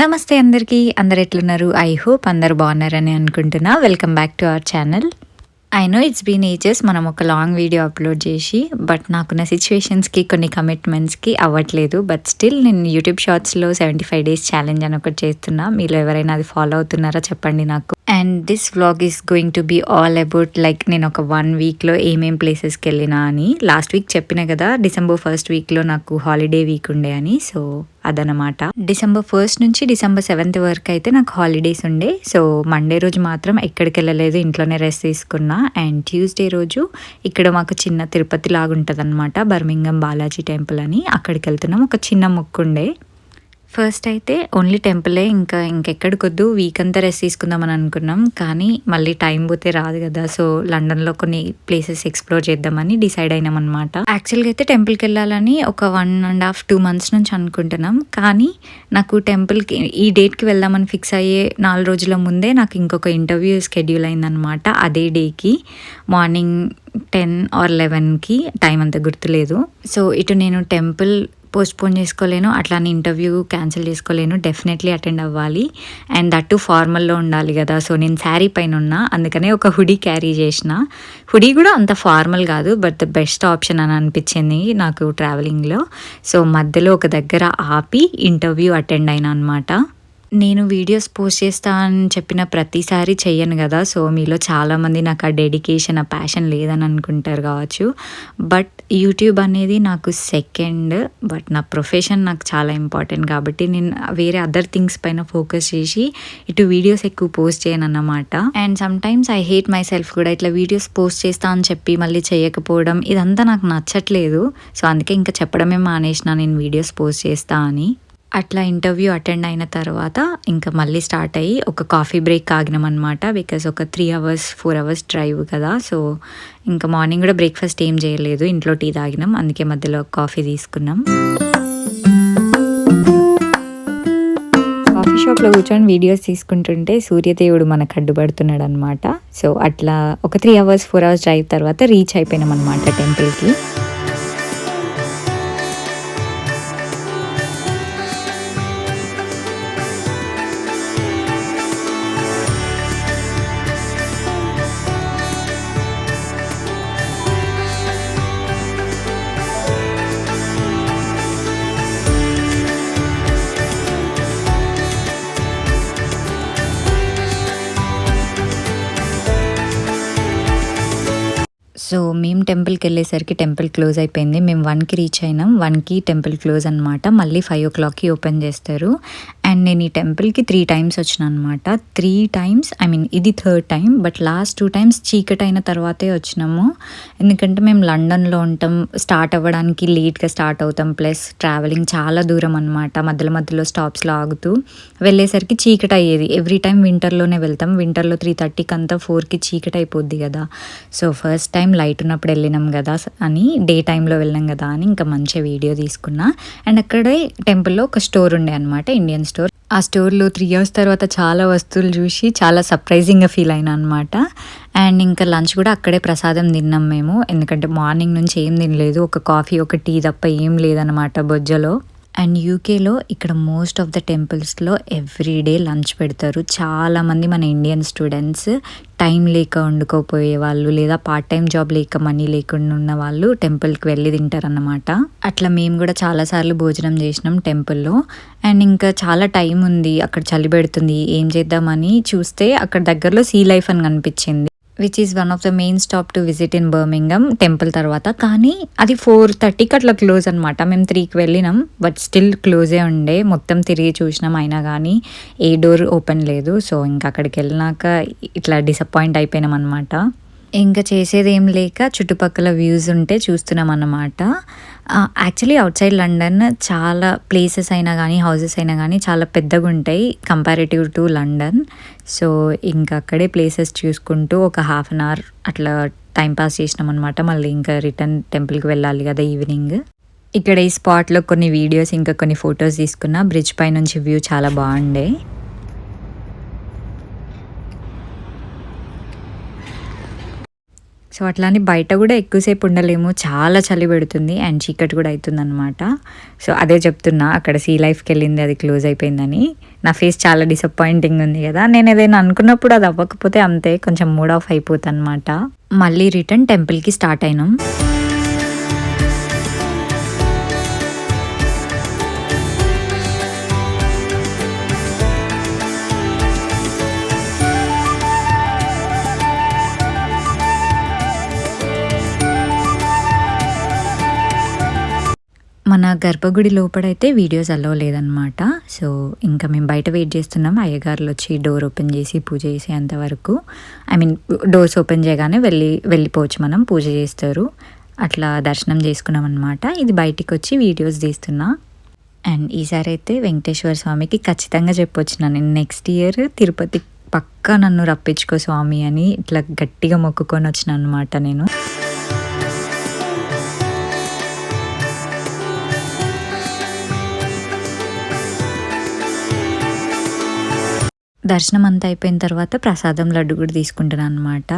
నమస్తే అందరికీ. అందరు ఎట్లున్నారు? ఐ హోప్ అందరు బాగున్నారని అనుకుంటున్నా. Welcome back to our channel. I know it's been ages మనం ఒక లాంగ్ వీడియో అప్లోడ్ చేసి, బట్ నాకున్న సిచ్యువేషన్స్కి కొన్ని కమిట్మెంట్స్కి అవ్వట్లేదు. బట్ స్టిల్ నేను యూట్యూబ్ షార్ట్స్లో 75 days ఛాలెంజ్ అని ఒకటి చేస్తున్నా. మీరు ఎవరైనా అది ఫాలో అవుతున్నారా చెప్పండి నాకు. And this vlog is going to be all about like నేను ఒక 1 weekలో ఏమేం ప్లేసెస్కి వెళ్ళినా అని. లాస్ట్ వీక్ చెప్పిన కదా, December 1st weekలో నాకు హాలిడే వీక్ ఉండే అని. సో అదనమాట. December 1st నుంచి December 7th వరకు అయితే నాకు హాలిడేస్ ఉండే. సో మండే రోజు మాత్రం ఎక్కడికి వెళ్ళలేదు, ఇంట్లోనే రెస్ట్ తీసుకున్నా. అండ్ ట్యూస్డే రోజు ఇక్కడ మాకు చిన్న తిరుపతి లాగా ఉంటుంది అనమాట, బర్మింగం బాలాజీ టెంపుల్ అని. అక్కడికి వెళ్తున్నాం. ఒక చిన్న మొక్కుండే. ఫస్ట్ అయితే ఓన్లీ టెంపులే, ఇంకెక్కడికొద్దు, వీక్ అంతా రెస్ట్ తీసుకుందామని అనుకున్నాం. కానీ మళ్ళీ టైం పోతే రాదు కదా. సో లండన్లో కొన్ని ప్లేసెస్ ఎక్స్ప్లోర్ చేద్దామని డిసైడ్ అయినాం అనమాట. యాక్చువల్గా అయితే టెంపుల్కి వెళ్ళాలని ఒక 1.5-2 months నుంచి అనుకుంటున్నాం. కానీ నాకు టెంపుల్కి ఈ డేట్కి వెళ్దామని ఫిక్స్ అయ్యే 4 రోజుల ముందే నాకు ఇంకొక ఇంటర్వ్యూ షెడ్యూల్ అయిందనమాట. అదే డేకి మార్నింగ్ 10 or 11కి, టైం అంత గుర్తులేదు. సో ఇటు నేను టెంపుల్ పోస్ట్పోన్ చేసుకోలేను, అట్లానే ఇంటర్వ్యూ క్యాన్సిల్ చేసుకోలేను. డెఫినెట్లీ అటెండ్ అవ్వాలి. అండ్ దట్టు ఫార్మల్లో ఉండాలి కదా. సో నేను శారీ పైన ఉన్నా, అందుకనే ఒక హుడీ క్యారీ చేసిన. హుడీ కూడా అంత ఫార్మల్ కాదు, బట్ ద బెస్ట్ ఆప్షన్ అని అనిపించింది నాకు ట్రావెలింగ్లో. సో మధ్యలో ఒక దగ్గర ఆపి ఇంటర్వ్యూ అటెండ్ అయినా అనమాట. నేను వీడియోస్ పోస్ట్ చేస్తా అని చెప్పిన ప్రతిసారి చెయ్యను కదా. సో మీలో చాలామంది నాకు ఆ డెడికేషన్, ఆ ప్యాషన్ లేదని అనుకుంటారు కావచ్చు. బట్ యూట్యూబ్ అనేది నాకు సెకండ్, బట్ నా ప్రొఫెషన్ నాకు చాలా ఇంపార్టెంట్ కాబట్టి నేను వేరే అదర్ థింగ్స్ పైన ఫోకస్ చేసి ఇటు వీడియోస్ ఎక్కువ పోస్ట్ చేయను అన్నమాట. And sometimes I hate my self కూడా. ఇట్లా వీడియోస్ పోస్ట్ చేస్తా అని చెప్పి మళ్ళీ చేయకపోవడం, ఇదంతా నాకు నచ్చట్లేదు. సో అందుకే ఇంకా చెప్పడమే మానేసిన నేను వీడియోస్ పోస్ట్ చేస్తా అని. అట్లా ఇంటర్వ్యూ అటెండ్ అయిన తర్వాత ఇంకా మళ్ళీ స్టార్ట్ అయ్యి ఒక కాఫీ బ్రేక్ ఆగినాం అనమాట. బికాజ్ ఒక 3-4 hours డ్రైవ్ కదా. సో ఇంకా మార్నింగ్ కూడా బ్రేక్ఫాస్ట్ ఏం చేయలేదు, ఇంట్లో టీ తాగినాం. అందుకే మధ్యలో కాఫీ తీసుకున్నాం. కాఫీ షాప్లో కూర్చొని వీడియోస్ తీసుకుంటుంటే సూర్యదేవుడు మనకు అడ్డుపడుతున్నాడు అనమాట. సో అట్లా ఒక 3-4 hours డ్రైవ్ తర్వాత రీచ్ అయిపోయినాం అనమాట టెంపుల్కి. సో మేము టెంపుల్కి వెళ్ళేసరికి టెంపుల్ క్లోజ్ అయిపోయింది. మేము 1కి రీచ్ అయినాం. 1కి టెంపుల్ క్లోజ్ అనమాట. మళ్ళీ 5 o'clockకి ఓపెన్ చేస్తారు. అండ్ నేను ఈ టెంపుల్కి 3 times వచ్చిన అనమాట. 3 times, ఐ మీన్ ఇది 3rd time. But last 2 times చీకటి అయిన తర్వాతే వచ్చినాము. ఎందుకంటే మేము లండన్లో ఉంటాం, స్టార్ట్ అవ్వడానికి లేట్గా స్టార్ట్ అవుతాం. ప్లస్ ట్రావెలింగ్ చాలా దూరం అనమాట. మధ్యలో స్టాప్స్లో ఆగుతూ వెళ్ళేసరికి చీకటి అయ్యేది. ఎవ్రీ టైం వింటర్లోనే వెళ్తాం. వింటర్లో 3:30కి అంతా 4కి చీకటి అయిపోద్ది కదా. సో ఫస్ట్ టైం లైట్ ఉన్నప్పుడు వెళ్ళినాం కదా అని, డే టైంలో వెళ్ళాం కదా అని ఇంకా మంచి వీడియో తీసుకున్నా. అండ్ అక్కడే టెంపుల్లో ఒక స్టోర్ ఉండే అనమాట, ఇండియన్ స్టోర్. ఆ స్టోర్లో 3 years తర్వాత చాలా వస్తువులు చూసి చాలా సర్ప్రైజింగ్గా ఫీల్ అయినా అనమాట. అండ్ ఇంకా లంచ్ కూడా అక్కడే ప్రసాదం తిన్నాం మేము. ఎందుకంటే మార్నింగ్ నుంచి ఏం తినలేదు, ఒక కాఫీ ఒక టీ తప్ప ఏం లేదనమాట బొజ్జలో. అండ్ యూకేలో ఇక్కడ మోస్ట్ ఆఫ్ ద టెంపుల్స్లో ఎవ్రీడే లంచ్ పెడతారు. చాలామంది మన ఇండియన్ స్టూడెంట్స్ టైం లేక వండుకోపోయే వాళ్ళు, లేదా పార్ట్ టైం జాబ్ లేక మనీ లేకుండా ఉన్న వాళ్ళు టెంపుల్కి వెళ్ళి తింటారన్నమాట. అట్లా మేము కూడా చాలాసార్లు భోజనం చేసినాం టెంపుల్లో. అండ్ ఇంకా చాలా టైం ఉంది, అక్కడ చలి పెడుతుంది, ఏం చేద్దామని చూస్తే అక్కడ దగ్గరలో సీ లైఫ్ అని కనిపించింది, which is one of the main stop to visit in Birmingham temple తర్వాత. కానీ అది 4:30కి అట్లా క్లోజ్ అనమాట. మేము 3కి వెళ్ళినాం, బట్ స్టిల్ క్లోజే ఉండే. మొత్తం తిరిగి చూసినాం, అయినా కానీ ఏ డోర్ ఓపెన్ లేదు. సో ఇంకా అక్కడికి వెళ్ళినాక ఇట్లా డిసప్పాయింట్ అయిపోయినాం అనమాట. ఇంకా చేసేది ఏం లేక చుట్టుపక్కల వ్యూస్ ఉంటే చూస్తున్నాం అన్నమాట. యాక్చువల్లీ అవుట్ సైడ్ లండన్ చాలా ప్లేసెస్ అయినా కానీ, హౌసెస్ అయినా కానీ చాలా పెద్దగా ఉంటాయి కంపారిటివ్ టు లండన్. సో ఇంకా అక్కడే ప్లేసెస్ చూసుకుంటూ ఒక 1/2 hour అట్లా టైం పాస్ చేసినాం అనమాట. మళ్ళీ ఇంకా రిటర్న్ టెంపుల్కి వెళ్ళాలి కదా ఈవినింగ్. ఇక్కడ ఈ స్పాట్లో కొన్ని వీడియోస్ ఇంకా కొన్ని ఫొటోస్ తీసుకున్నా. బ్రిడ్జ్ పై నుంచి వ్యూ చాలా బాగుండే. సో సో అట్లా అని బయట కూడా ఎక్కువసేపు ఉండలేము, చాలా చలి పెడుతుంది అండ్ చీకటి కూడా అవుతుందన్నమాట. సో అదే చెప్తున్నా, అక్కడ సీ లైఫ్కి వెళ్ళింది అది క్లోజ్ అయిపోయిందని. నా ఫేస్ చాలా డిసప్పాయింటింగ్ ఉంది కదా, నేను ఏదైనా అనుకున్నప్పుడు అది అవ్వకపోతే అంతే, కొంచెం మూడ్ ఆఫ్ అయిపోతుంది అనమాట. మళ్ళీ రిటర్న్ టెంపుల్కి స్టార్ట్ అయినాం. మన గర్భగుడి లోపడైతే వీడియోస్ అలో లేదనమాట. సో ఇంకా మేము బయట వెయిట్ చేస్తున్నాం. అయ్యగారులు వచ్చి డోర్ ఓపెన్ చేసి పూజ చేసేంత వరకు, ఐ మీన్ డోర్స్ ఓపెన్ చేయగానే వెళ్ళిపోవచ్చు మనం, పూజ చేస్తారు. అట్లా దర్శనం చేసుకున్నాం అనమాట. ఇది బయటికి వచ్చి వీడియోస్ తీస్తున్నా. అండ్ ఈసారి అయితే వెంకటేశ్వర స్వామికి ఖచ్చితంగా చెప్పొచ్చిన, నేను నెక్స్ట్ ఇయర్ తిరుపతి పక్కా నన్ను రప్పించుకో స్వామి అని ఇట్లా గట్టిగా మొక్కుకొని వచ్చిన అనమాట నేను. దర్శనం అంతా అయిపోయిన తర్వాత ప్రసాదం లడ్డు కూడా తీసుకుంటున్నాను అనమాట.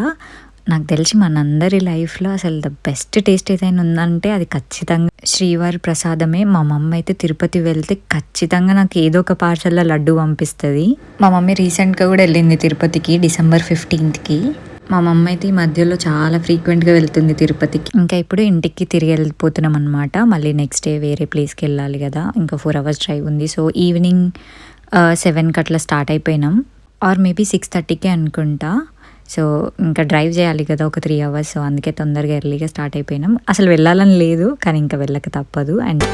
నాకు తెలిసి మనందరి లైఫ్లో అసలు ద బెస్ట్ టేస్ట్ ఏదైనా ఉందంటే అది ఖచ్చితంగా శ్రీవారి ప్రసాదమే. మా మమ్మీ అయితే తిరుపతి వెళ్తే ఖచ్చితంగా నాకు ఏదో ఒక పార్సల్లో లడ్డు పంపిస్తుంది. మా మమ్మీ రీసెంట్గా కూడా వెళ్ళింది తిరుపతికి, December 15th. మా మమ్మీ అయితే ఈ మధ్యలో చాలా ఫ్రీక్వెంట్గా వెళ్తుంది తిరుపతికి. ఇంకా ఇప్పుడు ఇంటికి తిరిగి వెళ్ళిపోతున్నాం అనమాట. మళ్ళీ నెక్స్ట్ డే వేరే ప్లేస్కి వెళ్ళాలి కదా, ఇంకా 4 hours డ్రైవ్ ఉంది. సో ఈవినింగ్ 7కి అట్లా స్టార్ట్ అయిపోయినాం, ఆర్ మేబీ 6:30కే అనుకుంటా. సో ఇంకా డ్రైవ్ చేయాలి కదా ఒక 3 hours, సో అందుకే తొందరగా ఎర్లీగా స్టార్ట్ అయిపోయినాం. అసలు వెళ్ళాలని లేదు కానీ ఇంకా వెళ్ళక తప్పదు. అండ్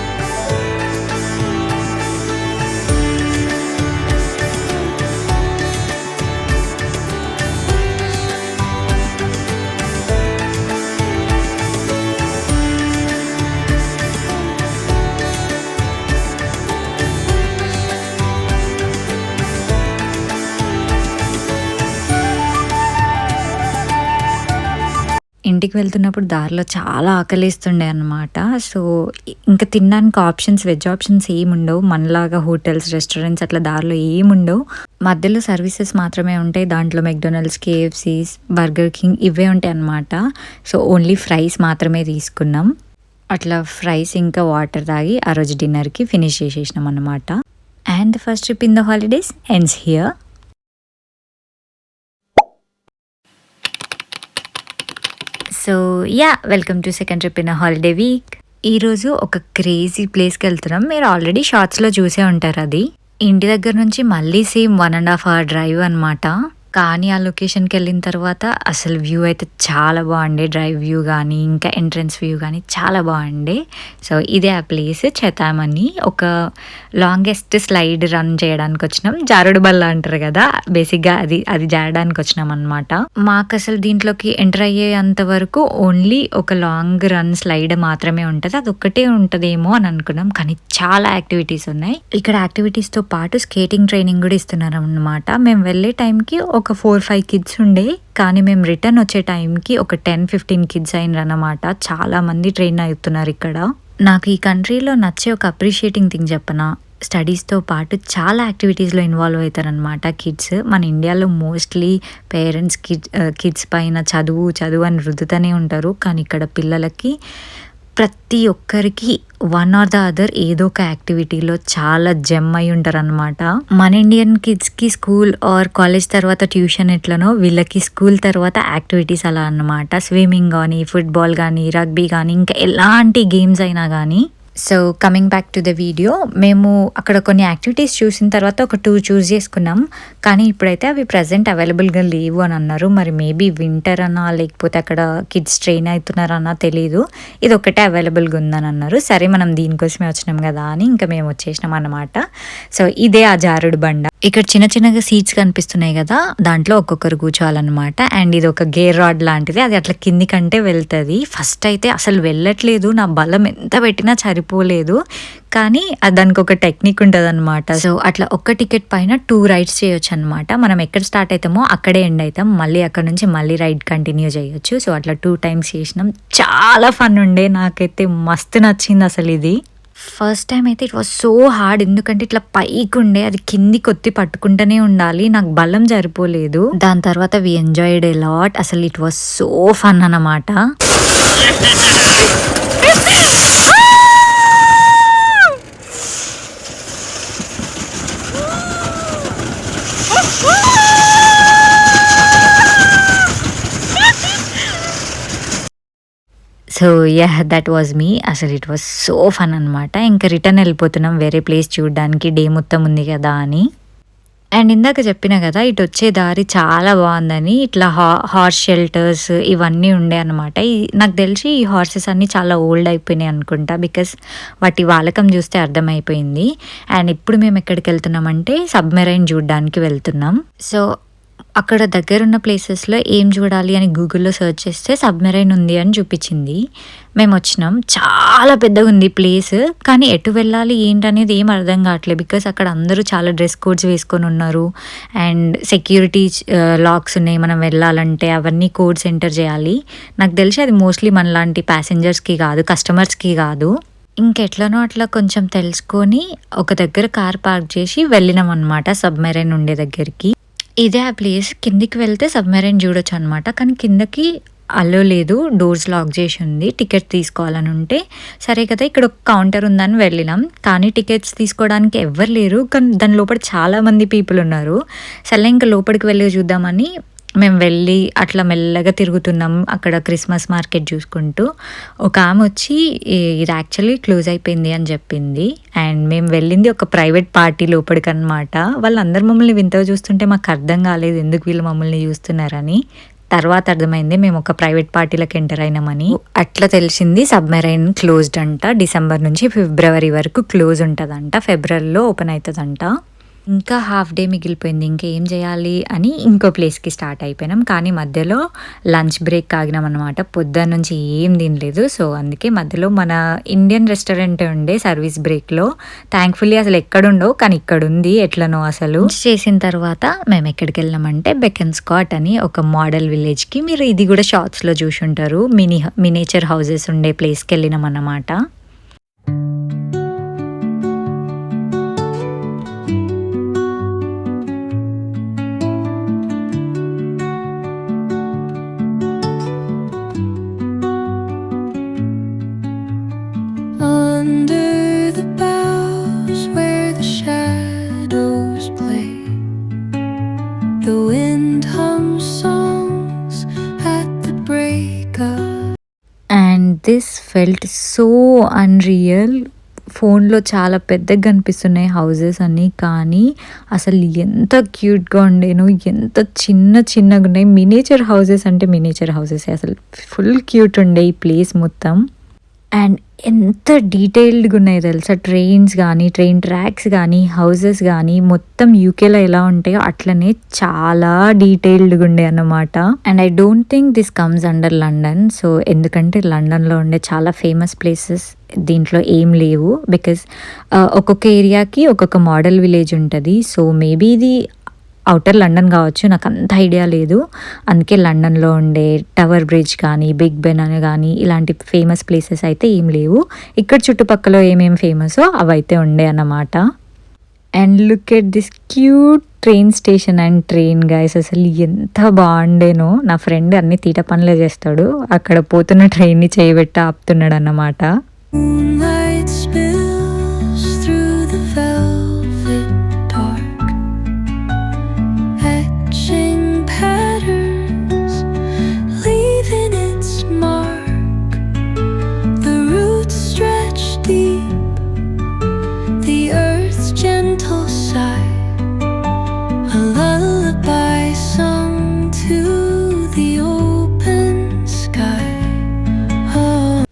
ఇంటికి వెళ్తున్నప్పుడు దారిలో చాలా ఆకలిస్తుండే అనమాట. సో ఇంకా తినడానికి వెజ్ ఆప్షన్స్ ఏముండవు, మనలాగా హోటల్స్, రెస్టారెంట్స్ అట్లా దారిలో ఏముండవు. మధ్యలో సర్వీసెస్ మాత్రమే ఉంటాయి. దాంట్లో మెక్డొనాల్డ్స్, KFCs, బర్గర్ కింగ్ ఇవే ఉంటాయి అనమాట. సో ఓన్లీ ఫ్రైస్ మాత్రమే తీసుకున్నాం. అట్లా ఫ్రైస్ ఇంకా వాటర్ తాగి ఆ రోజు డిన్నర్కి ఫినిష్ చేసేసినాం అనమాట. And the first trip in the holidays ends here. So welcome to second trip in holiday week. ఈరోజు ఒక క్రేజీ ప్లేస్కి వెళ్తున్నాం. మీరు ఆల్రెడీ షార్ట్స్లో చూసే ఉంటారు. అది ఇంటి దగ్గర నుంచి మళ్ళీ సేమ్ 1.5 hour డ్రైవ్ అనమాట. కానీ ఆ లొకేషన్కి వెళ్ళిన తర్వాత అసలు వ్యూ అయితే చాలా బాగుండే, డ్రైవ్ వ్యూ కానీ ఇంకా ఎంట్రన్స్ వ్యూ కానీ చాలా బాగుండే. సో ఇదే ఆ ప్లేస్, చేతామని. ఒక లాంగెస్ట్ స్లైడ్ రన్ చేయడానికి వచ్చినాం. జారుడు బల్ల అంటారు కదా, బేసిక్గా అది జారడానికి వచ్చినాం అనమాట. మాకు అసలు దీంట్లోకి ఎంటర్ అయ్యేంత వరకు ఓన్లీ ఒక లాంగ్ రన్ స్లైడ్ మాత్రమే ఉంటుంది, అది ఒక్కటే ఉంటుందేమో అని అనుకున్నాం. కానీ చాలా యాక్టివిటీస్ ఉన్నాయి ఇక్కడ. యాక్టివిటీస్తో పాటు స్కేటింగ్ ట్రైనింగ్ కూడా ఇస్తున్నారు అనమాట. మేము వెళ్ళే టైంకి ఒక 4-5 kids ఉండే, కానీ మేము రిటర్న్ వచ్చే టైంకి ఒక 10-15 kids అయినారు అన్నమాట. చాలా మంది ట్రైన్ అవుతున్నారు ఇక్కడ. నాకు ఈ కంట్రీలో నచ్చే ఒక అప్రిషియేటింగ్ థింగ్ చెప్పనా, స్టడీస్తో పాటు చాలా యాక్టివిటీస్లో ఇన్వాల్వ్ అవుతారనమాట కిడ్స్. మన ఇండియాలో మోస్ట్లీ పేరెంట్స్ కిడ్స్ పైన చదువు అని రుద్దుతూనే ఉంటారు. కానీ ఇక్కడ పిల్లలకి ప్రతి ఒక్కరికి వన్ ఆర్ ద అదర్ ఏదో ఒక యాక్టివిటీలో చాలా జెమ్ అయి ఉంటారు అనమాట. మన ఇండియన్ కిడ్స్కి స్కూల్ ఆర్ కాలేజ్ తర్వాత ట్యూషన్ ఎట్లనో, వీళ్ళకి స్కూల్ తర్వాత యాక్టివిటీస్ అలా అన్నమాట. స్విమ్మింగ్ కానీ, ఫుట్బాల్ కానీ, రగ్బీ కానీ, ఇంకా ఎలాంటి గేమ్స్ అయినా కానీ. So coming back to the video, మేము అక్కడ కొన్ని యాక్టివిటీస్ చూసిన తర్వాత ఒక 2 చూస్ చేసుకున్నాం. కానీ ఇప్పుడైతే అవి ప్రజెంట్ అవైలబుల్గా లేవు అని అన్నారు. మరి మేబీ వింటర్ అన్నా లేకపోతే అక్కడ కిడ్స్ ట్రైన్ అవుతున్నారన్నా తెలీదు. ఇది ఒక్కటే అవైలబుల్గా ఉందని అన్నారు. సరే మనం దీనికోసమే వచ్చినాం కదా అని ఇంకా మేము వచ్చేసినాం అన్నమాట. సో ఇదే ఆ జారుడు బండ. ఇక్కడ చిన్న చిన్నగా సీట్స్ కనిపిస్తున్నాయి కదా, దాంట్లో ఒక్కొక్కరు కూర్చోవాలన్నమాట. అండ్ ఇది ఒక గేర్ రాడ్ లాంటిది, అది అట్లా కిందికంటే వెళ్తుంది. ఫస్ట్ అయితే అసలు వెళ్ళట్లేదు, నా బలం ఎంత పెట్టినా సరిపోలేదు. కానీ దానికి ఒక టెక్నిక్ ఉంటుంది అనమాట. సో అట్లా ఒక్క టికెట్ పైన 2 rides చేయొచ్చు అనమాట. మనం ఎక్కడ స్టార్ట్ అవుతామో అక్కడే ఎండ్ అవుతాం, మళ్ళీ అక్కడ నుంచి మళ్ళీ రైడ్ కంటిన్యూ చేయొచ్చు. సో అట్లా 2 times చేసినాం. చాలా ఫన్ ఉండే, నాకైతే మస్తు నచ్చింది అసలు ఇది. ఫస్ట్ టైమ్ అయితే ఇట్ వాస్ సో హార్డ్. ఎందుకంటే ఇట్లా పైకి ఉండే అది కింది కొత్తి పట్టుకుంటూనే ఉండాలి. నాకు బలం సరిపోలేదు. దాని తర్వాత వి ఎంజాయ్డ్ ఎ లాట్. అసలు ఇట్ వాస్ సో ఫన్ అన్నమాట. So that was me. అసలు ఇట్ వాజ్ సో ఫన్ అనమాట. ఇంకా రిటర్న్ వెళ్ళిపోతున్నాం వేరే ప్లేస్ చూడడానికి, డే మొత్తం ఉంది కదా అని. అండ్ ఇందాక చెప్పిన కదా ఇటు వచ్చే దారి చాలా బాగుందని. ఇట్లా హార్స్ షెల్టర్స్ ఇవన్నీ ఉండే అనమాట. నాకు తెలిసి ఈ హార్సెస్ అన్నీ చాలా ఓల్డ్ అయిపోయినాయి అనుకుంటా, బికాస్ వాటి వాలకం చూస్తే అర్థమైపోయింది. అండ్ ఇప్పుడు మేము ఎక్కడికి వెళ్తున్నామంటే సబ్మెరైన్ చూడడానికి వెళ్తున్నాం. సో అక్కడ దగ్గరున్న ప్లేసెస్లో ఏం చూడాలి అని గూగుల్లో సెర్చ్ చేస్తే సబ్మెరైన్ ఉంది అని చూపించింది. మేము వచ్చినాం. చాలా పెద్దగా ఉంది ప్లేస్, కానీ ఎటు వెళ్ళాలి ఏంటనేది ఏం అర్థం కావట్లేదు. బికాస్ అక్కడ అందరూ చాలా డ్రెస్ కోడ్స్ వేసుకొని ఉన్నారు అండ్ సెక్యూరిటీ లాక్స్ ఉన్నాయి. మనం వెళ్ళాలంటే అవన్నీ కోడ్స్ ఎంటర్ చేయాలి. నాకు తెలిసి అది మోస్ట్లీ మనలాంటి ప్యాసింజర్స్కి కాదు, కస్టమర్స్కి కాదు. ఇంకెట్లనో అట్లా కొంచెం తెలుసుకొని ఒక దగ్గర కార్ పార్క్ చేసి వెళ్ళినాం అనమాట సబ్మెరైన్ ఉండే దగ్గరికి. ఇదే ఆ ప్లేస్. కిందికి వెళ్తే సబ్మెరైన్ చూడొచ్చు అనమాట, కానీ కిందకి అలో లేదు, డోర్స్ లాక్ చేసి ఉంది. టికెట్ తీసుకోవాలని ఉంటే సరే కదా ఇక్కడ ఒక కౌంటర్ ఉందని వెళ్ళినాం, కానీ టికెట్స్ తీసుకోవడానికి ఎవ్వరు లేరు. కానీ దాని లోపల చాలామంది పీపుల్ ఉన్నారు. సరే ఇంకా లోపలికి వెళ్ళి చూద్దామని మేము వెళ్ళి అట్లా మెల్లగా తిరుగుతున్నాం అక్కడ క్రిస్మస్ మార్కెట్ చూసుకుంటూ. ఒక ఆమె వచ్చి ఇది యాక్చువల్లీ క్లోజ్ అయిపోయింది అని చెప్పింది. అండ్ మేము వెళ్ళింది ఒక ప్రైవేట్ పార్టీ లోపలికి అనమాట. వాళ్ళందరూ మమ్మల్ని వింతగా చూస్తుంటే మాకు అర్థం కాలేదు ఎందుకు వీళ్ళు మమ్మల్ని చూస్తున్నారని. తర్వాత అర్థమైంది మేము ఒక ప్రైవేట్ పార్టీలకు ఎంటర్ అయినామని. అట్లా తెలిసింది సబ్మెరైన్ క్లోజ్డ్ అంట. డిసెంబర్ నుంచి ఫిబ్రవరి వరకు క్లోజ్ ఉంటుందంట. ఫిబ్రవరిలో ఓపెన్ అవుతుందంట. ఇంకా హాఫ్ డే మిగిలిపోయింది. ఇంకా ఏం చేయాలి అని ఇంకో ప్లేస్కి స్టార్ట్ అయిపోయినాం. కానీ మధ్యలో లంచ్ బ్రేక్ ఆగినాం అనమాట. పొద్దున్న నుంచి ఏం తినలేదు. సో అందుకే మధ్యలో మన ఇండియన్ రెస్టారెంట్ ఉండే సర్వీస్ బ్రేక్లో. థ్యాంక్ఫుల్లీ అసలు ఎక్కడుండవు, కానీ ఇక్కడ ఉంది ఎట్లనో. అసలు చేసిన తర్వాత మేము ఎక్కడికి వెళ్ళామంటే బెకన్ స్కాట్ అని ఒక మోడల్ విలేజ్కి. మీరు ఇది కూడా షార్ట్స్లో చూసి ఉంటారు. మినేచర్ హౌసెస్ ఉండే ప్లేస్కి వెళ్ళినాం అన్నమాట. This felt so unreal. ఫోన్లో చాలా పెద్దగా కనిపిస్తున్నాయి హౌజెస్ అన్నీ, కానీ అసలు ఎంత క్యూట్గా ఉండేను, ఎంత చిన్నగా ఉన్నాయి. మినేచర్ హౌసెస్ అంటే మినేచర్ హౌసెస్ అసలు ఫుల్ క్యూట్ ఉండే ఈ ప్లేస్ మొత్తం. అండ్ ఎంత డీటెయిల్డ్గా ఉన్నాయి తెలుసా. ట్రైన్స్ కానీ, ట్రైన్ ట్రాక్స్ కానీ, హౌసెస్ కానీ మొత్తం యూకేలో ఎలా ఉంటాయో అట్లనే చాలా డీటెయిల్డ్గా ఉండే అన్నమాట. And I don't think this comes under London. So ఎందుకంటే లండన్లో ఉండే చాలా ఫేమస్ ప్లేసెస్ దీంట్లో ఏం లేవు. బికాస్ ఒక్కొక్క ఏరియాకి ఒక్కొక్క మోడల్ విలేజ్ ఉంటుంది. సో మేబీ ఇది అవుటర్ లండన్ కావచ్చు, నాకు అంత ఐడియా లేదు. అందుకే లండన్లో ఉండే టవర్ బ్రిడ్జ్ కానీ, బిగ్ బెన్ అని కానీ ఇలాంటి ఫేమస్ ప్లేసెస్ అయితే ఏం లేవు. ఇక్కడ చుట్టుపక్కల ఏమేమి ఫేమసో అవైతే ఉండే అన్నమాట. And look at this cute train station and train guys. అసలు ఎంత బాగుండేనో. నా ఫ్రెండ్ అన్ని తీట పనులే చేస్తాడు. అక్కడ పోతున్న ట్రైన్ని చేయబెట్టి ఆపుతున్నాడు అన్నమాట.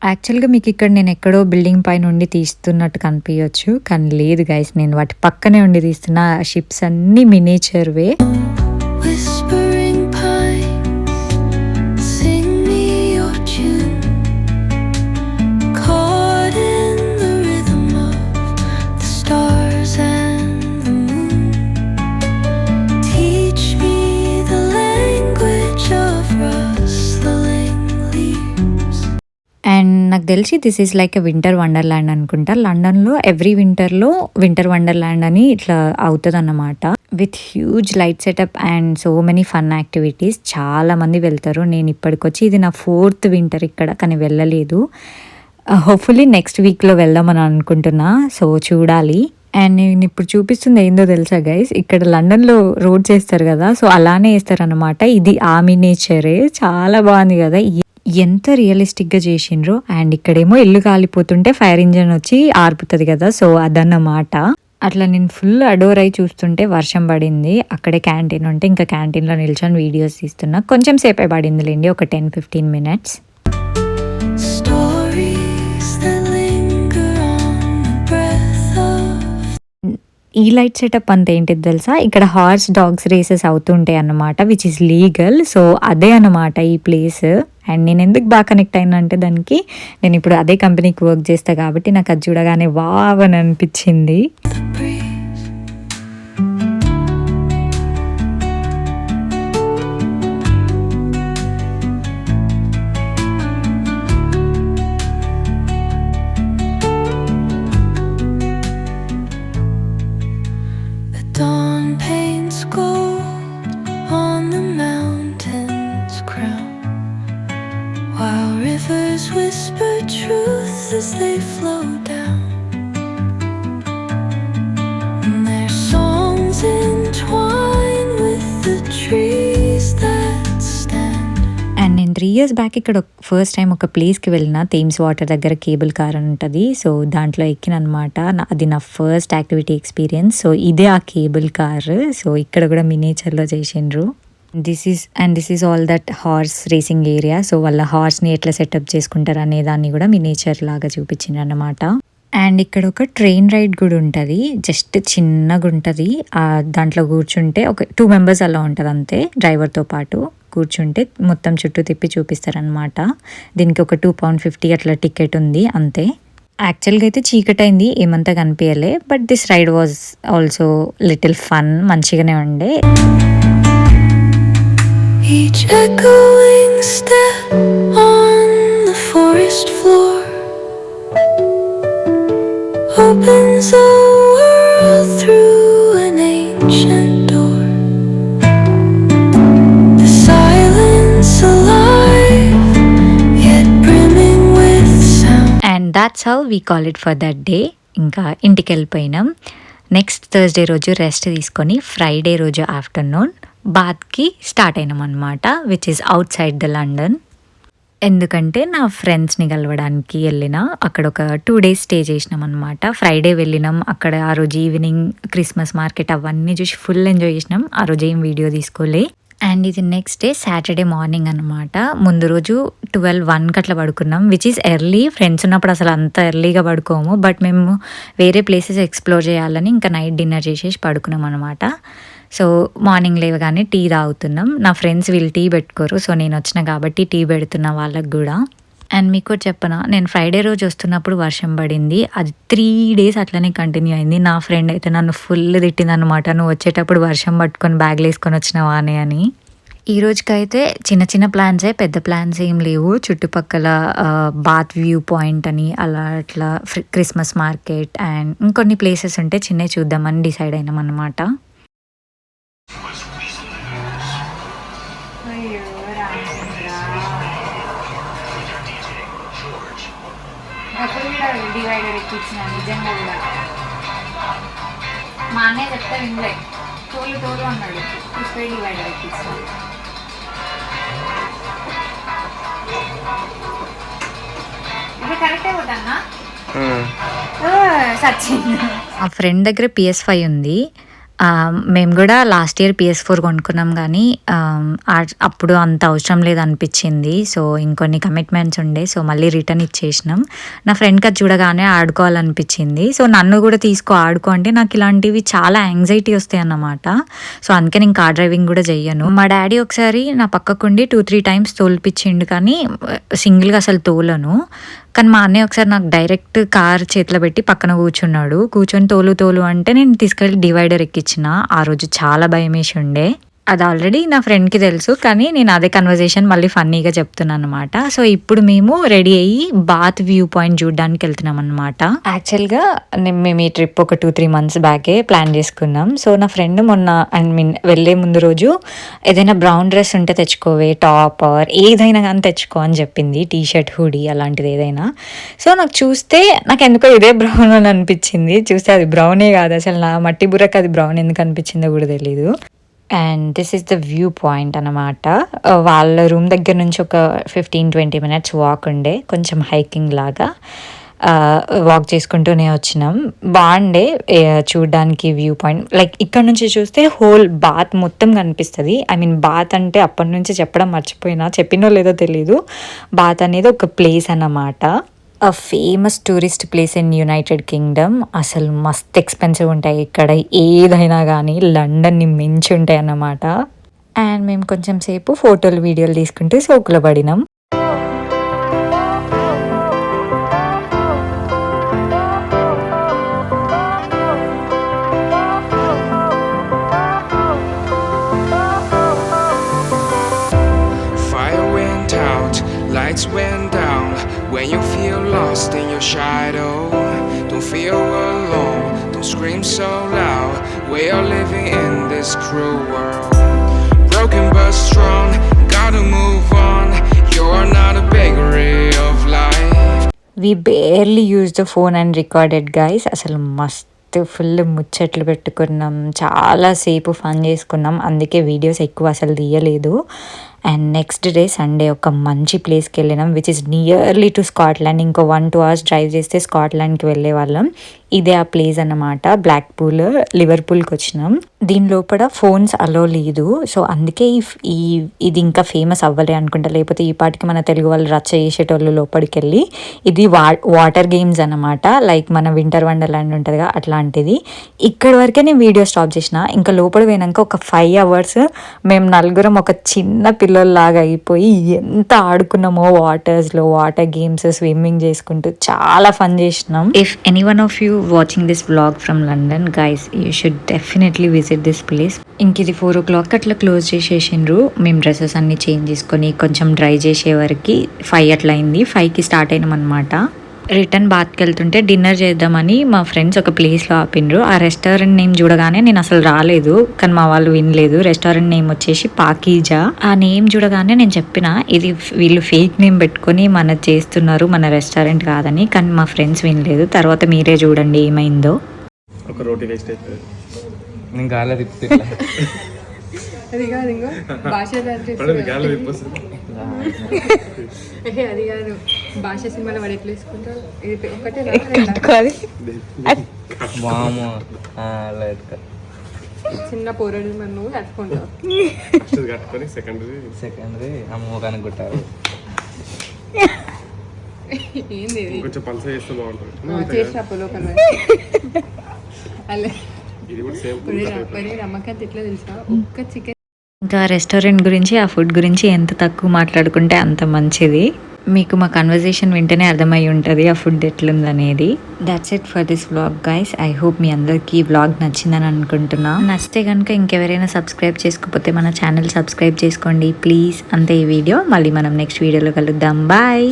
యాక్చువల్గా మీకు ఇక్కడ నేను ఎక్కడో బిల్డింగ్ పైన ఉండి తీస్తున్నట్టు కనిపించవచ్చు, కానీ లేదు గైస్, నేను వాటి పక్కనే ఉండి తీస్తున్నా. షిప్స్ అన్నీ మినేచర్వే. నాకు తెలిసి this is like a winter wonderland అనుకుంటా. లండన్‌లో ఎవ్రీ వింటర్‌లో వింటర్ వండర్‌ల్యాండ్ అని ఇట్లా అవుతదన్నమాట. With huge light setup and so many fun activities. చాలామంది వెళ్తారు. నేను ఇప్పటికొచ్చి ఇది నా 4th వింటర్ ఇక్కడ, కానీ వెళ్ళలేదు. హోప్‌ఫుల్లీ నెక్స్ట్ వీక్‌లో వెళ్దామని అనుకుంటున్నా. సో చూడాలి. అండ్ నేను ఇప్పుడు చూపిస్తుంది ఏందో తెలుసా గైస్, ఇక్కడ లండన్‌లో రోడ్స్ ఏస్తారు కదా, సో అలానే ఏస్తారనమాట. ఇది ఆ మినియేచరే. చాలా బాగుంది కదా, ఎంత రియలిస్టిక్‌గా చేసిండ్రో. అండ్ ఇక్కడేమో ఇల్లు కాలిపోతుంటే ఫైర్ ఇంజిన్ వచ్చి ఆర్పుతుంది కదా, సో అదన్నమాట. అట్లా నేను ఫుల్ అడోర్ అయి చూస్తుంటే వర్షం పడింది. అక్కడే క్యాంటీన్ ఉంటే ఇంకా క్యాంటీన్లో నిల్చొని వీడియోస్ తీస్తున్నా. కొంచెం సేపే పడిందిలేండి, ఒక 10-15 మినిట్స్. ఈ లైట్ సెటప్ అంత ఏంటిది తెలుసా, ఇక్కడ హార్స్ డాగ్స్ రేసెస్ అవుతుంటాయి అన్నమాట, విచ్ ఇస్ లీగల్. సో అదే అన్నమాట ఈ ప్లేస్. అండ్ నేను ఎందుకు బాగా కనెక్ట్ అయినా అంటే దానికి, నేను ఇప్పుడు అదే కంపెనీకి వర్క్ చేస్తా కాబట్టి నాకు అది చూడగానే వావ్ అని అనిపించింది. Whisper truth as they flow down, and their songs entwine with the trees that stand. And నేను 3 years బ్యాక్ ఇక్కడ ఫస్ట్ టైం ఒక ప్లేస్కి వెళ్ళిన, థేమ్స్ వాటర్ దగ్గర కేబుల్ కార్ అని ఉంటుంది. సో దాంట్లో ఎక్కినమాట. అది నా ఫస్ట్ యాక్టివిటీ ఎక్స్పీరియన్స్. సో ఇదే ఆ కేబుల్ కార్. సో ఇక్కడ కూడా మినియేచర్లో చేసిండ్రు. This is all that horse racing area. So వాళ్ళ హార్స్ని ఎట్లా సెటప్ చేసుకుంటారు అనే దాన్ని కూడా మినియేచర్ లాగా చూపించింది అన్నమాట. అండ్ ఇక్కడ ఒక ట్రైన్ రైడ్ కూడా ఉంటుంది, జస్ట్ చిన్నగా ఉంటుంది. దాంట్లో కూర్చుంటే ఒక 2 members అలా ఉంటుంది అంతే, డ్రైవర్తో పాటు కూర్చుంటే మొత్తం చుట్టూ తిప్పి చూపిస్తారనమాట. దీనికి ఒక £2.50 అట్లా టికెట్ ఉంది అంతే. యాక్చువల్గా అయితే చీకటైంది, ఏమంతా కనిపించలే. But this ride was also little fun, మంచిగానే ఉండే. Each echoing step on the forest floor opens a world through an ancient door. The silence alive, yet brimming with sound. And that's how we call it for that day. ఇంకా ఇంటికి వెళ్ళిపోయినాం. Next Thursday రోజు rest తీసుకొని Friday రోజు afternoon బాత్కి start అయినాం అనమాట, which is out side the London. ఎందుకంటే నా ఫ్రెండ్స్ని కలవడానికి వెళ్ళిన, అక్కడ ఒక 2 days స్టే చేసినాం అనమాట. ఫ్రైడే వెళ్ళినాం, అక్కడ ఆ రోజు ఈవినింగ్ క్రిస్మస్ మార్కెట్ అవన్నీ చూసి ఫుల్ ఎంజాయ్ చేసినాం. ఆ రోజు ఏం వీడియో తీసుకోలే. అండ్ ఇది నెక్స్ట్ డే సాటర్డే మార్నింగ్ అనమాట. ముందు రోజు 12-1 అట్లా పడుకున్నాం, విచ్ ఈస్ ఎర్లీ. ఫ్రెండ్స్ ఉన్నప్పుడు అసలు అంత ఎర్లీగా పడుకోము, బట్ మేము వేరే ప్లేసెస్ ఎక్స్ప్లోర్ చేయాలని ఇంకా నైట్ డిన్నర్ చేసేసి పడుకున్నాం అనమాట. సో మార్నింగ్ లేవగానే టీ తాగుతున్నాం. నా ఫ్రెండ్స్ వీళ్ళు టీ పెట్టుకోరు, సో నేను వచ్చిన కాబట్టి టీ పెడుతున్నా వాళ్ళకు కూడా. అండ్ మీకు చెప్పనా, నేను ఫ్రైడే రోజు వస్తున్నప్పుడు వర్షం పడింది. అది 3 days అట్లనే కంటిన్యూ అయింది. నా ఫ్రెండ్ అయితే నన్ను ఫుల్ తిట్టిందనమాట, నువ్వు వచ్చేటప్పుడు వర్షం పట్టుకొని బ్యాగ్లు వేసుకొని వచ్చినావా అని. ఈ రోజుకైతే చిన్న చిన్న ప్లాన్సే, పెద్ద ప్లాన్స్ ఏం లేవు. చుట్టుపక్కల బాత్ వ్యూ పాయింట్ అని అలా అట్లా క్రిస్మస్ మార్కెట్ అండ్ ఇంకొన్ని ప్లేసెస్ ఉంటే చిన్నవి చూద్దామని డిసైడ్ అయినాం అనమాట. డివైడర్ ఎక్కించిన నిజంగా కూడా మా అన్నయ్య చెప్తే వినలే, తోలు అన్నాడు, పుష్పే డివైడర్ ఎక్కించిన. ఇది కరెక్టే పోతానా సచిన్. ఆ ఫ్రెండ్ దగ్గర PS5 ఉంది. మేము కూడా లాస్ట్ ఇయర్ PS4 కొనుక్కున్నాం, కానీ అప్పుడు అంత అవసరం లేదనిపించింది. సో ఇంకొన్ని కమిట్మెంట్స్ ఉండే, సో మళ్ళీ రిటర్న్ ఇచ్చేసినాం. నా ఫ్రెండ్కి అది చూడగానే ఆడుకోవాలనిపించింది. సో నన్ను కూడా ఆడుకో అంటే నాకు ఇలాంటివి చాలా యాంగ్జైటీ వస్తాయి అన్నమాట. సో అందుకే నేను కార్ డ్రైవింగ్ కూడా చెయ్యను. మా డాడీ ఒకసారి నా పక్కకుండి 2-3 times తోల్పించిండు, కానీ సింగిల్గా అసలు తోలను. కానీ మా అన్నయ్య ఒకసారి నాకు డైరెక్ట్ కార్ చేతిలో పెట్టి పక్కన కూర్చొని తోలు అంటే నేను తీసుకెళ్ళి డివైడర్ ఎక్కించిన. ఆ రోజు చాలా భయం వేసి ఉండే. అది ఆల్రెడీ నా ఫ్రెండ్కి తెలుసు, కానీ నేను అదే కన్వర్జేషన్ మళ్ళీ ఫన్నీగా చెప్తున్నాను అనమాట. సో ఇప్పుడు మేము రెడీ అయ్యి బాత్ వ్యూ పాయింట్ చూడడానికి వెళ్తున్నాం అనమాట. యాక్చువల్గా మేము ఈ ట్రిప్ ఒక 2-3 మంత్స్ బ్యాకే ప్లాన్ చేసుకున్నాం. సో నా ఫ్రెండ్ మొన్న వెళ్ళే ముందు రోజు ఏదైనా బ్రౌన్ డ్రెస్ ఉంటే తెచ్చుకోవే, టాప్ ఆర్ ఏదైనా కానీ తెచ్చుకో అని చెప్పింది, టీ షర్ట్ హుడీ అలాంటిది ఏదైనా. సో నాకు ఎందుకో ఇదే బ్రౌన్ అని అనిపించింది. చూస్తే అది బ్రౌనే కాదు, అసలు నా మట్టి బుర్రకు అది బ్రౌన్ ఎందుకు అనిపించిందో కూడా తెలీదు. And this is the view point అనమాట. వాళ్ళ రూమ్ దగ్గర నుంచి ఒక 15-20 minutes వాక్ ఉండే, కొంచెం హైకింగ్ లాగా వాక్ చేసుకుంటూనే వచ్చినాం. బాగుండే చూడడానికి వ్యూ పాయింట్. లైక్ ఇక్కడ నుంచి చూస్తే హోల్ బాత్ మొత్తం కనిపిస్తుంది. బాత్ అంటే అప్పటి నుంచి చెప్పడం మర్చిపోయినా, చెప్పినో లేదో తెలీదు. బాత్ అనేది ఒక ప్లేస్ అన్నమాట, అ famous tourist place in United Kingdom. అసలు మస్త్ ఎక్స్పెన్సివ్ ఉంటాయి ఇక్కడ ఏదైనా కానీ, లండన్ని మించి ఉంటాయి అన్నమాట. అండ్ మేము కొంచెం సేపు ఫోటోలు వీడియోలు తీసుకుంటూ సోకులో పడినాం. Lights went down when you feel lost in your shadow. Don't feel alone, don't scream so loud. We are living in this cruel world. Broken but strong, gotta move on. You're not a bakery of life. We barely used the phone and recorded, guys. అసలు మస్తు full ముచ్చట్లు పెట్టుకున్నాం, చాలాసేపు fun చేసుకున్నాం. అందుకే videos ఎక్కువ అసలు తీయలేదు. అండ్ నెక్స్ట్ డే సండే ఒక మంచి ప్లేస్కి వెళ్ళినాం, which is nearly to Scotland. ఇంకో 1-2 hours డ్రైవ్ చేస్తే స్కాట్లాండ్కి వెళ్ళే వాళ్ళం. ఇదే ఆ ప్లేస్ అన్నమాట, బ్లాక్ పూల్. లివర్పూల్కి వచ్చినాం. దీని లోపల ఫోన్స్ అలో లేదు. సో అందుకే ఇది ఇంకా ఫేమస్ అవ్వలే అనుకుంటా, లేకపోతే ఈ పాటికి మన తెలుగు వాళ్ళు రచ్చ చేసేటోళ్ళు లోపలికి వెళ్ళి. ఇది వాటర్ గేమ్స్ అన్నమాట, లైక్ మన వింటర్ వండర్లాండ్ ఉంటుందిగా అట్లాంటిది. ఇక్కడి వరకే నేను వీడియో స్టాప్ చేసిన. ఇంకా లోపల పోయినాక ఒక 5 hours మేము నలుగురం ఒక చిన్న పిల్లల్లాగా అయిపోయి ఎంత ఆడుకున్నామో వాటర్స్లో, వాటర్ గేమ్స్, స్విమ్మింగ్ చేసుకుంటూ చాలా ఫన్ చేసినాం. If any one of you watching this vlog from London, guys you should definitely visit this place. ఇంక ఇది 4 o'clock అట్లా క్లోజ్ చేసేసిండ్రు. మేము డ్రెస్సెస్ అన్ని చేంజ్ చేసుకొని కొంచెం డ్రై చేసే వరకు 5 అట్లా అయింది. 5కి స్టార్ట్ అయినాం అనమాట. రిటర్న్ బాత్కి వెళ్తుంటే డిన్నర్ చేద్దామని మా ఫ్రెండ్స్ ఒక ప్లేస్లో ఆపిండ్రు. ఆ రెస్టారెంట్ నేమ్ చూడగానే నేను అసలు రాలేదు, కానీ మా వాళ్ళు వినలేదు. రెస్టారెంట్ నేమ్ వచ్చేసి పాకీజా. ఆ నేమ్ చూడగానే నేను చెప్పిన ఇది వీళ్ళు ఫేక్ నేమ్ పెట్టుకొని మన చేస్తున్నారు, మన రెస్టారెంట్ కాదని. కానీ మా ఫ్రెండ్స్ వినలేదు. తర్వాత మీరే చూడండి ఏమైందో. ఒక రోటీ వేస్ట్ అయిపోయింది. నేను గాలి తిప్పి అది కాదు, ఇంకో భాష గాలి తిప్పొస్తుంది. అది కాదు, భాష సినిమాలో వాడు ఎట్లా వేసుకుంటారు, ఇది ఒకటే వాము చిన్న పోరడు మరి నువ్వు కట్టుకుంటావు. కట్టుకొని సెకండరీ అమ్మ కనుక్కుంటారు. ఏంది ఇది? కొంచెం పల్స చేస్తే బాగుంటుంది. చేసినప్పుడు లోకల్ అలా ఇది కూడా సేమ్. రమ్మకంత ఎట్లా తెలుసా, ఒక్క చికెన్. ఇంకా రెస్టారెంట్ గురించి, ఆ ఫుడ్ గురించి ఎంత తక్కువ మాట్లాడుకుంటే అంత మంచిది. మీకు మా కన్వర్జేషన్ వింటేనే అర్థమై ఉంటుంది ఆ ఫుడ్ ఎట్లుందనేది. That's it for this vlog guys. I hope మీ అందరికీ వ్లాగ్ నచ్చిందని అనుకుంటున్నా. నచ్చితే కనుక ఇంకెవరైనా సబ్స్క్రైబ్ చేసుకోకపోతే మన ఛానల్ సబ్స్క్రైబ్ చేసుకోండి ప్లీజ్. అంతే ఈ వీడియో. మళ్ళీ మనం నెక్స్ట్ వీడియోలో కలుద్దాం. బాయ్.